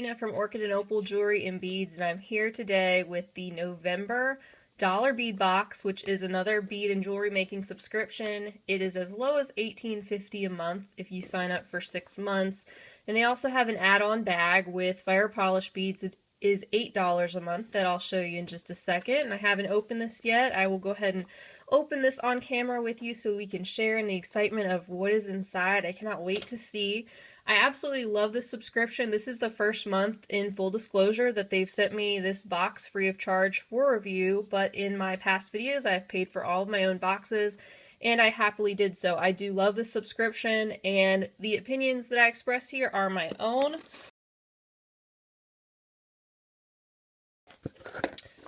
Gina from Orchid and Opal Jewelry and Beads, and I'm here today with the November dollar bead box, which is another bead and jewelry making subscription. It is as low as $18.50 a month if you sign up for 6 months, and they also have an add-on bag with fire polish beads. It is $8 a month that I'll show you in just a second, and I haven't opened this yet. I will go ahead and open this on camera with you so we can share in the excitement of what is inside. I cannot wait to see. I absolutely love this subscription. This is the first month, in full disclosure, that they've sent me this box free of charge for review, but in my past videos I've paid for all of my own boxes, and I happily did so. I do love this subscription, and the opinions that I express here are my own.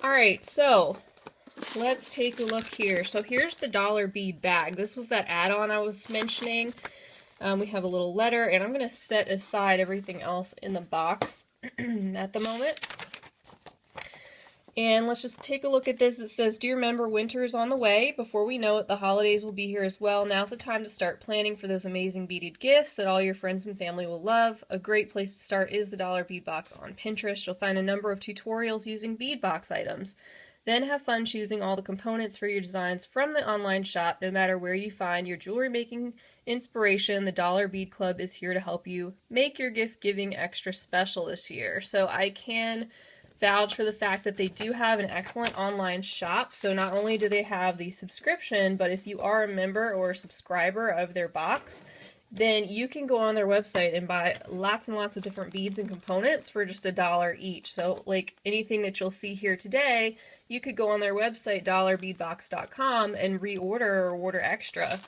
Alright, so let's take a look here. So here's the dollar bead bag. This was that add-on I was mentioning. We have a little letter, and I'm going to set aside everything else in the box at the moment. And let's just take a look at this. It says, "Dear member, winter is on the way. Before we know it, the holidays will be here as well. Now's the time to start planning for those amazing beaded gifts that all your friends and family will love. A great place to start is the Dollar Bead Box on Pinterest. You'll find a number of tutorials using bead box items. Then have fun choosing all the components for your designs from the online shop. No matter where you find your jewelry making inspiration, the Dollar Bead Club is here to help you make your gift giving extra special this year." So I can vouch for the fact that they do have an excellent online shop. So not only do they have the subscription, but if you are a member or a subscriber of their box, then you can go on their website and buy lots and lots of different beads and components for just $1 each. So like anything that you'll see here today, you could go on their website, dollarbeadbox.com, and reorder or order extra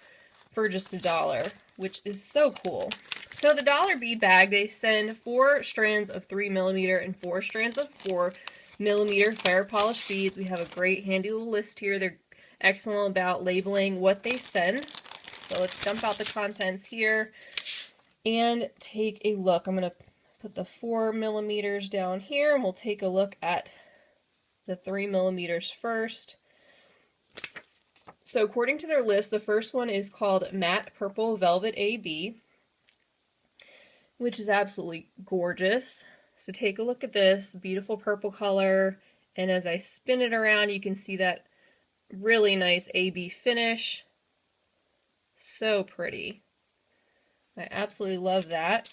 for just $1, which is so cool. So the dollar bead bag, they send 4 strands of 3mm and 4 strands of 4mm fire polish beads. We have a great handy little list here. They're excellent about labeling what they send. So let's dump out the contents here and take a look. I'm going to put the 4mm down here, and we'll take a look at the 3mm first. So according to their list, the first one is called Matte Purple Velvet AB, which is absolutely gorgeous. So take a look at this beautiful purple color, and as I spin it around, you can see that really nice AB finish. So pretty. I absolutely love that.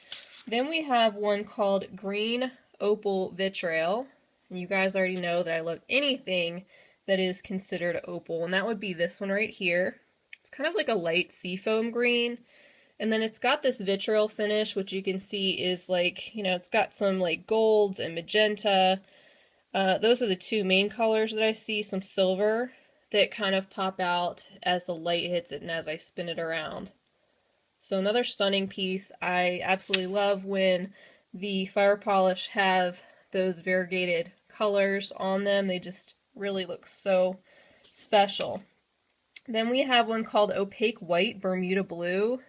Then we have one called Green Opal Vitriol. And you guys already know that I love anything that is considered opal, and that would be this one right here. It's kind of like a light seafoam green. And then it's got this vitriol finish, which you can see is like, you know, it's got some like golds and magenta. Those are the two main colors that I see. Some silver that kind of pop out as the light hits it and as I spin it around. So another stunning piece. I absolutely love when the fire polish have those variegated colors on them. They just really look so special. Then we have one called Opaque White Bermuda Blue.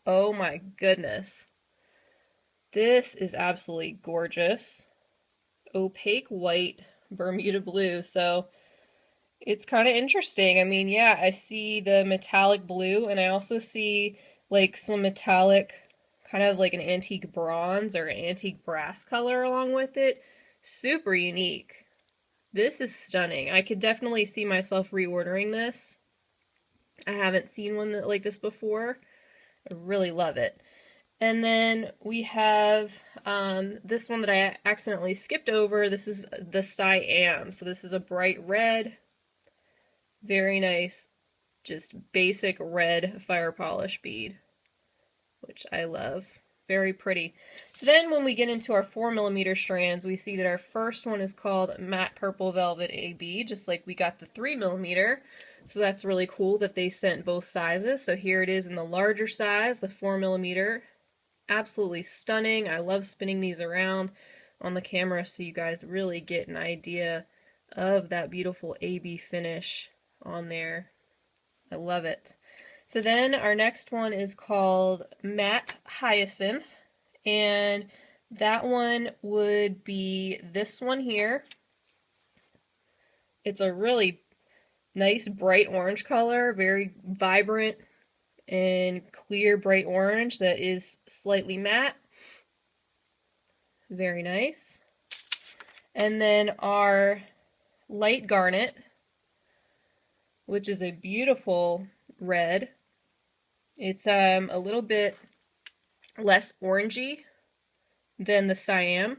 Oh my goodness. This is absolutely gorgeous. Opaque White Bermuda Blue. So it's kind of interesting. I mean, yeah, I see the metallic blue, and I also see like some metallic, kind of like an antique bronze or antique brass color along with it. Super unique. This is stunning. I could definitely see myself reordering this. I haven't seen one like this before. I really love it. And then we have this one that I accidentally skipped over. This is the Siam. So this is a bright red. Very nice, just basic red fire polish bead, which I love. Very pretty. So then when we get into our 4mm strands, we see that our first one is called Matte Purple Velvet AB, just like we got the 3mm. So that's really cool that they sent both sizes. So here it is in the larger size, the 4mm. Absolutely stunning. I love spinning these around on the camera so you guys really get an idea of that beautiful AB finish on there. I love it. So then our next one is called Matte Hyacinth, and that one would be this one here. It's a really nice bright orange color, very vibrant and clear bright orange that is slightly matte. Very nice. And then our light garnet, which is a beautiful red. It's a little bit less orangey than the cyan.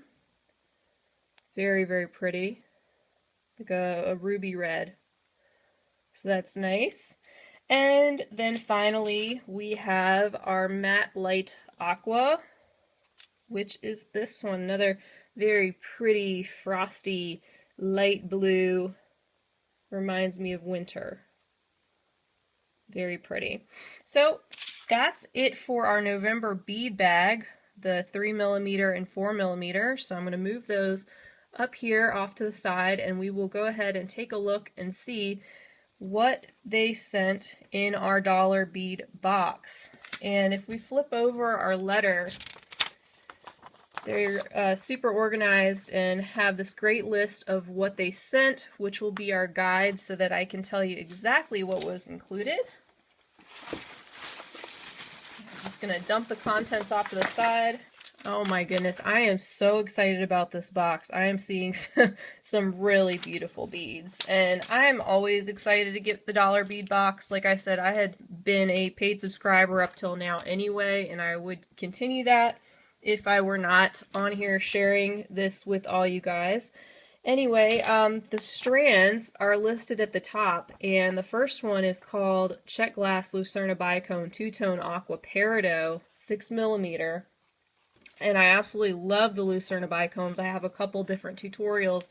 Very, very pretty. Like a ruby red. So that's nice. And then finally we have our matte light aqua, which is this one. Another very pretty, frosty, light blue. Reminds me of winter. Very pretty. So that's it for our November bead bag, the 3mm and 4mm. So I'm going to move those up here off to the side, and we will go ahead and take a look and see what they sent in our dollar bead box. And if we flip over our letter, they're super organized and have this great list of what they sent, which will be our guide so that I can tell you exactly what was included. I'm just going to dump the contents off to the side. Oh my goodness, I am so excited about this box. I am seeing some really beautiful beads, and I am always excited to get the dollar bead box. Like I said, I had been a paid subscriber up till now anyway, and I would continue that if I were not on here sharing this with all you guys. Anyway, the strands are listed at the top, and the first one is called Check Glass Lucerna Bicone Two-Tone Aqua Peridot 6mm. And I absolutely love the Lucerna bicones. I have a couple different tutorials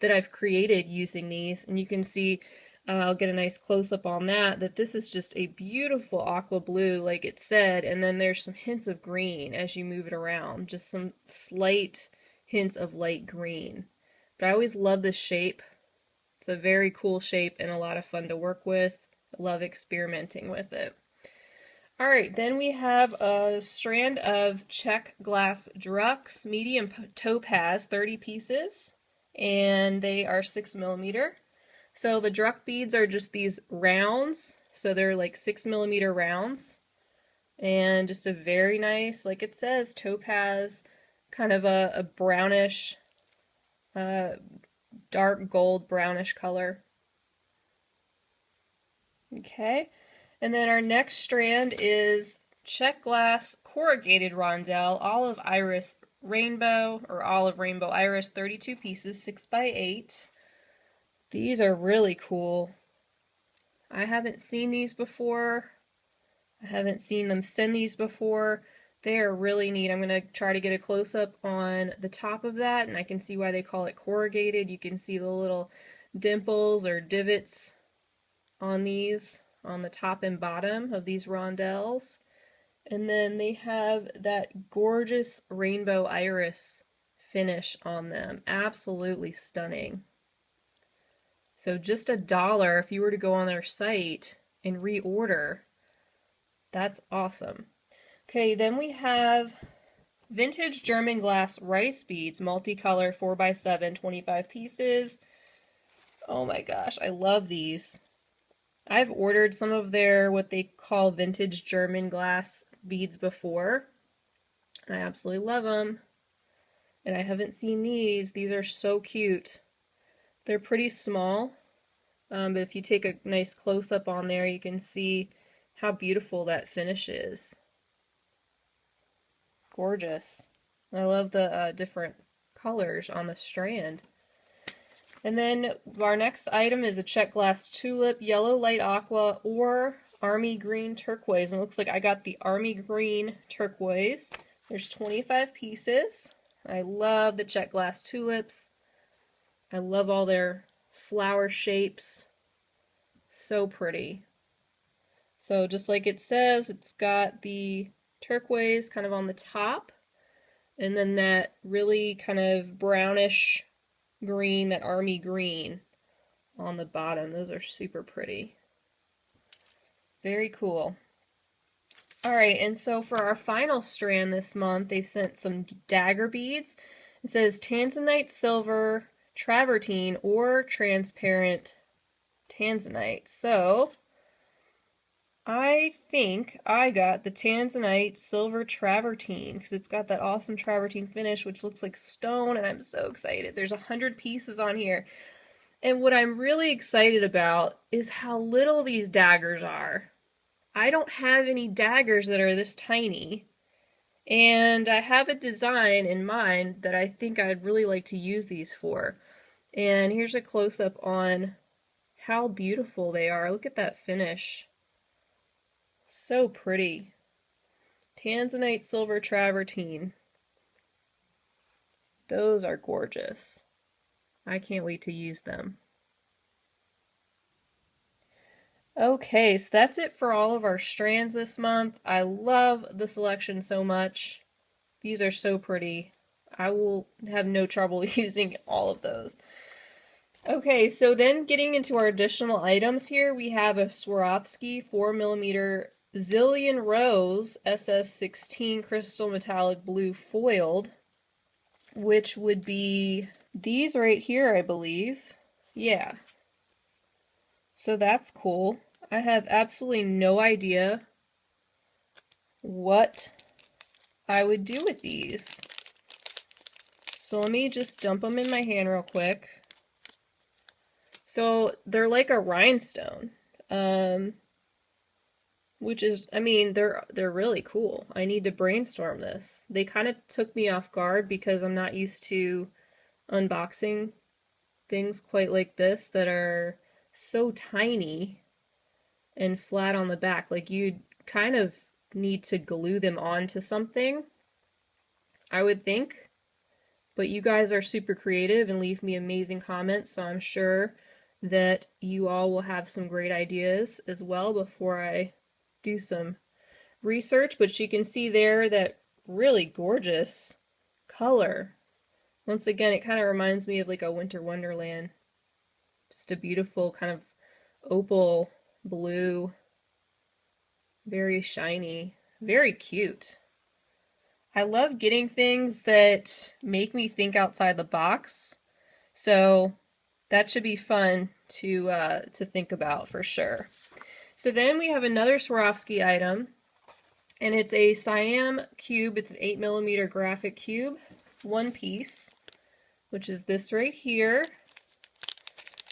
that I've created using these, and you can see, I'll get a nice close-up on that this is just a beautiful aqua blue, like it said, and then there's some hints of green as you move it around, just some slight hints of light green. But I always love this shape. It's a very cool shape and a lot of fun to work with. I love experimenting with it. Alright, then we have a strand of Check Glass Drux medium topaz, 30 pieces, and they are 6mm. So the Drux beads are just these rounds, so they're like 6mm rounds, and just a very nice, like it says, topaz, kind of a brownish, dark gold brownish color. Okay. And then our next strand is Check Glass Corrugated Rondelle Olive Iris Rainbow, or Olive Rainbow Iris, 32 pieces, 6x8. These are really cool. I haven't seen these before. I haven't seen them send these before. They are really neat. I'm going to try to get a close-up on the top of that, and I can see why they call it corrugated. You can see the little dimples or divots on these, on the top and bottom of these rondelles. And then they have that gorgeous rainbow iris finish on them. Absolutely stunning. So just $1 if you were to go on their site and reorder. That's awesome. Okay, then we have vintage German glass rice beads, multicolor 4x7, 25 pieces. Oh my gosh, I love these. I've ordered some of their what they call vintage German glass beads before, and I absolutely love them. And I haven't seen these. These are so cute. They're pretty small, but if you take a nice close-up on there, you can see how beautiful that finish is. Gorgeous. I love the different colors on the strand. And then our next item is a Check Glass Tulip Yellow Light Aqua or Army Green Turquoise. And it looks like I got the Army Green Turquoise. There's 25 pieces. I love the Check Glass Tulips. I love all their flower shapes. So pretty. So just like it says, it's got the turquoise kind of on the top, and then that really kind of brownish green, that army green on the bottom. Those are super pretty. Very cool. Alright, and so for our final strand this month, they've sent some dagger beads. It says Tanzanite Silver, Travertine, or Transparent Tanzanite. So, I think I got the Tanzanite Silver Travertine because it's got that awesome travertine finish, which looks like stone, and I'm so excited. There's 100 pieces on here. And what I'm really excited about is how little these daggers are. I don't have any daggers that are this tiny, and I have a design in mind that I think I'd really like to use these for. And here's a close-up on how beautiful they are. Look at that finish. So pretty. Tanzanite Silver Travertine. Those are gorgeous. I can't wait to use them. Okay, so that's it for all of our strands this month. I love the selection so much. These are so pretty. I will have no trouble using all of those. Okay, so then getting into our additional items here, we have a Swarovski 4mm Zillion Rose SS16 Crystal Metallic Blue Foiled, which would be these right here, I believe. Yeah. So that's cool. I have absolutely no idea what I would do with these. So let me just dump them in my hand real quick. So they're like a rhinestone, which is, I mean, they're really cool. I need to brainstorm this. They kind of took me off guard because I'm not used to unboxing things quite like this that are so tiny and flat on the back. Like, you'd kind of need to glue them onto something, I would think. But you guys are super creative and leave me amazing comments, so I'm sure that you all will have some great ideas as well before I do some research. But you can see there that really gorgeous color. Once again, it kind of reminds me of like a winter wonderland. Just a beautiful kind of opal blue, very shiny, very cute. I love getting things that make me think outside the box, so that should be fun to think about for sure. So then we have another Swarovski item, and it's a Siam cube. It's an 8mm graphic cube, one piece, which is this right here,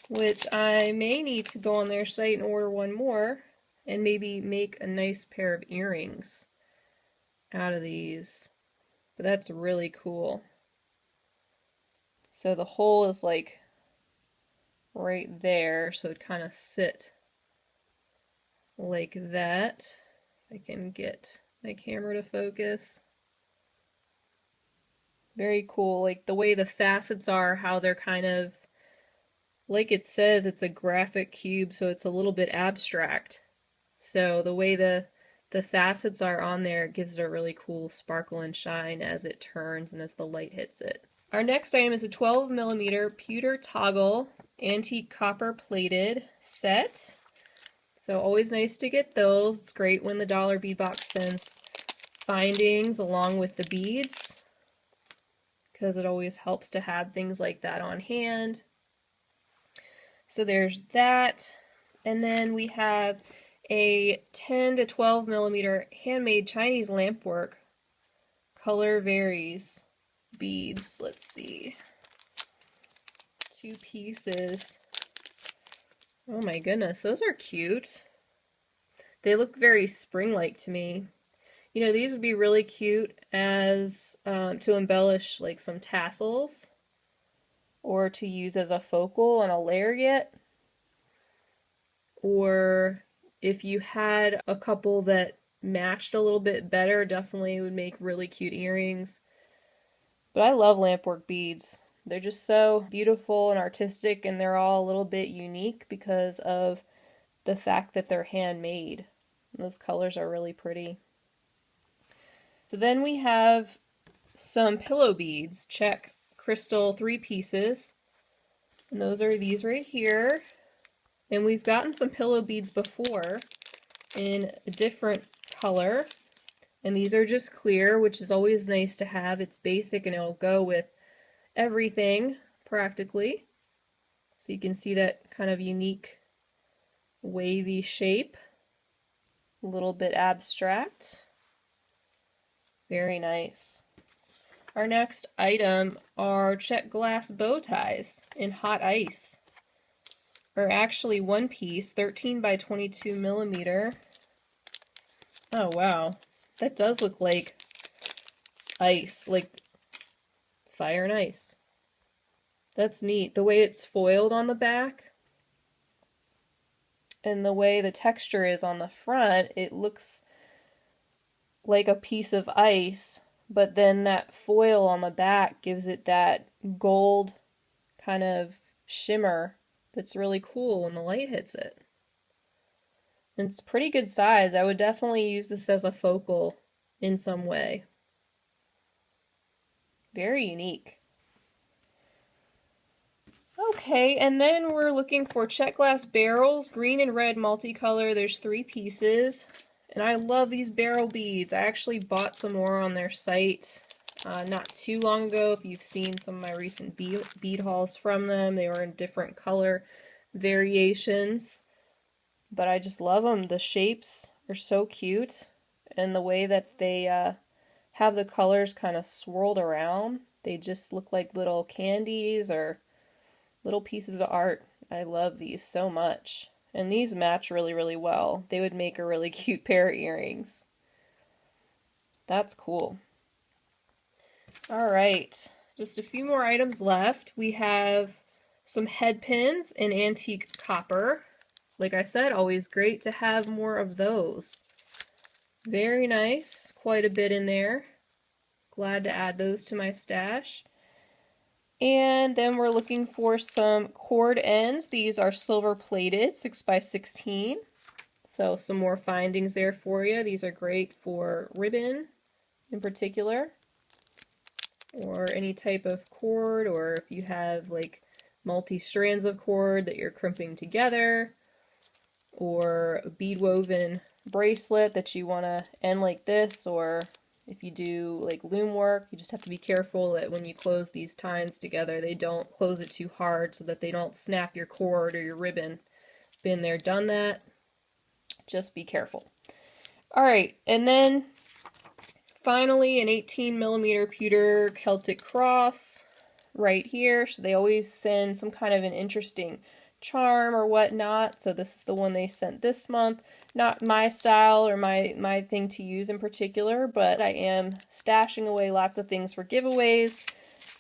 which I may need to go on their site and order one more and maybe make a nice pair of earrings out of these. But that's really cool. So the hole is like right there, so it kind of sit like that. If I can get my camera to focus. Very cool. Like the way the facets are, how they're kind of, like it says, it's a graphic cube, so it's a little bit abstract. So the way the facets are on there gives it a really cool sparkle and shine as it turns and as the light hits it. Our next item is a 12mm pewter toggle antique copper plated set. So always nice to get those. It's great when the Dollar Bead Box sends findings along with the beads, because it always helps to have things like that on hand. So there's that. And then we have a 10 to 12mm handmade Chinese lampwork, color varies, beads. Let's see, 2 pieces. Oh my goodness, those are cute. They look very spring-like to me. You know, these would be really cute as to embellish like some tassels, or to use as a focal on a lariat, or if you had a couple that matched a little bit better, definitely would make really cute earrings. But I love lampwork beads. They're just so beautiful and artistic, and they're all a little bit unique because of the fact that they're handmade. Those colors are really pretty. So then we have some pillow beads. Check crystal 3 pieces. And those are these right here. And we've gotten some pillow beads before in a different color. And these are just clear, which is always nice to have. It's basic and it'll go with everything practically. So you can see that kind of unique wavy shape. A little bit abstract. Very nice. Our next item are check glass bow ties in hot ice. Are actually one piece, 13 by 22 millimeter. Oh wow, that does look like ice, like fire and ice. That's neat. The way it's foiled on the back and the way the texture is on the front, it looks like a piece of ice, but then that foil on the back gives it that gold kind of shimmer that's really cool when the light hits it. And it's pretty good size. I would definitely use this as a focal in some way. Very unique. Okay, and then we're looking for check glass barrels, green and red multicolor. There's 3 pieces. And I love these barrel beads. I actually bought some more on their site not too long ago. If you've seen some of my recent bead hauls from them, they were in different color variations. But I just love them. The shapes are so cute. And the way that they have the colors kind of swirled around, they just look like little candies or little pieces of art. I love these so much. And these match really, really well. They would make a really cute pair of earrings. That's cool. Alright, just a few more items left. We have some head pins in antique copper. Like I said, always great to have more of those. Very nice. Quite a bit in there. Glad to add those to my stash. And then we're looking for some cord ends. These are silver plated, 6x16. So some more findings there for you. These are great for ribbon in particular, or any type of cord, or if you have like multi-strands of cord that you're crimping together, or a bead woven bracelet that you want to end like this, or if you do like loom work, you just have to be careful that when you close these tines together, they don't close it too hard so that they don't snap your cord or your ribbon. Been there, done that. Just be careful. Alright, and then finally an 18 millimeter pewter Celtic cross right here. So they always send some kind of an interesting charm or whatnot. So this is the one they sent this month. Not my style or my thing to use in particular, but I am stashing away lots of things for giveaways,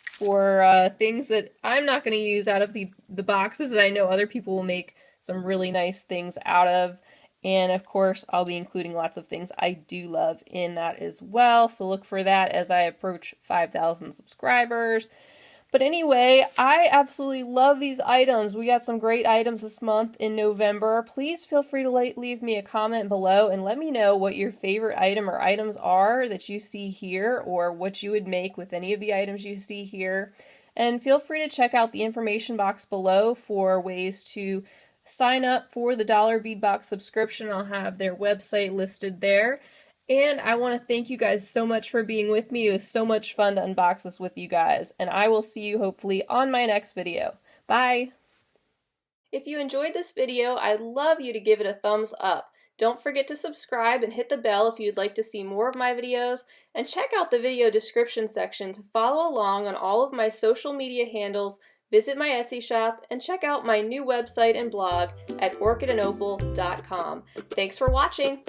for things that I'm not going to use out of the boxes that I know other people will make some really nice things out of. And of course, I'll be including lots of things I do love in that as well. So look for that as I approach 5,000 subscribers. But anyway, I absolutely love these items. We got some great items this month in November. Please feel free to leave me a comment below and let me know what your favorite item or items are that you see here, or what you would make with any of the items you see here. And feel free to check out the information box below for ways to sign up for the Dollar Bead Box subscription. I'll have their website listed there. And I want to thank you guys so much for being with me. It was so much fun to unbox this with you guys. And I will see you hopefully on my next video. Bye! If you enjoyed this video, I'd love you to give it a thumbs up. Don't forget to subscribe and hit the bell if you'd like to see more of my videos. And check out the video description section to follow along on all of my social media handles, visit my Etsy shop, and check out my new website and blog at orchidandopal.com. Thanks for watching!